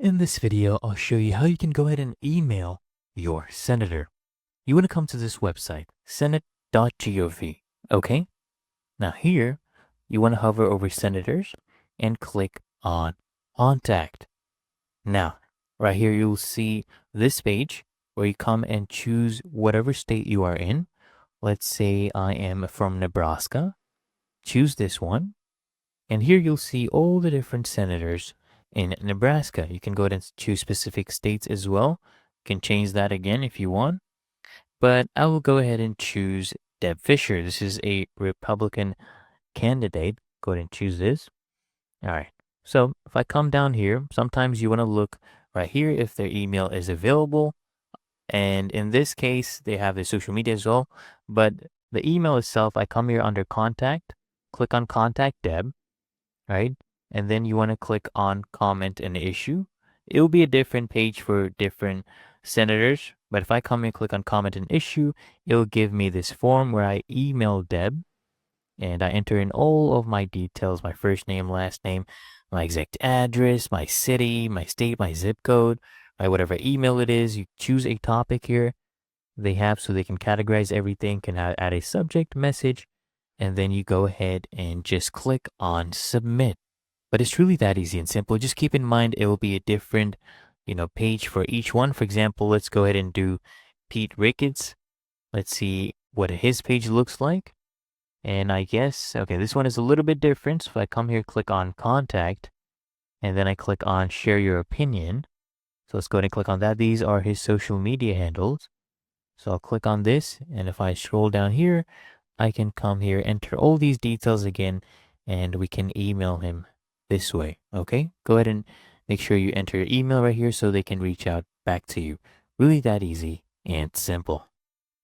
In this video, I'll show you how you can go ahead and email your senator. You want to come to this website, senate.gov. Okay? Now here, you want to hover over senators and click on contact. Now, right here, you'll see this page where you come and choose whatever state you are in. Let's say I am from Nebraska. Choose this one. And here you'll see all the different senators in Nebraska. You can go ahead and choose specific states as well. You can change that again if you want. But I will go ahead and choose Deb Fischer. This is a Republican candidate. Go ahead and choose this. All right. So if I come down here, sometimes you want to look right here if their email is available. And in this case, they have their social media as well. But the email itself, I come here under contact, click on contact Deb, right? And then you want to click on comment an issue. It will be a different page for different senators. But if I come and click on comment an issue, it will give me this form where I email Deb and I enter in all of my details, my first name, last name, my exact address, my city, my state, my zip code, right? Whatever email it is, you choose a topic here they have so they can categorize everything, can add a subject message, and then you go ahead and just click on submit. But it's truly that easy and simple. Just keep in mind it will be a different, page for each one. For example, let's go ahead and do Pete Ricketts. Let's see what his page looks like. And I guess, okay, this one is a little bit different. So if I come here, click on contact, and then I click on share your opinion. So let's go ahead and click on that. These are his social media handles. So I'll click on this. And if I scroll down here, I can come here, enter all these details again, and we can email him this way. Okay, go ahead and make sure you enter your email right here so they can reach out back to you. Really that easy and simple.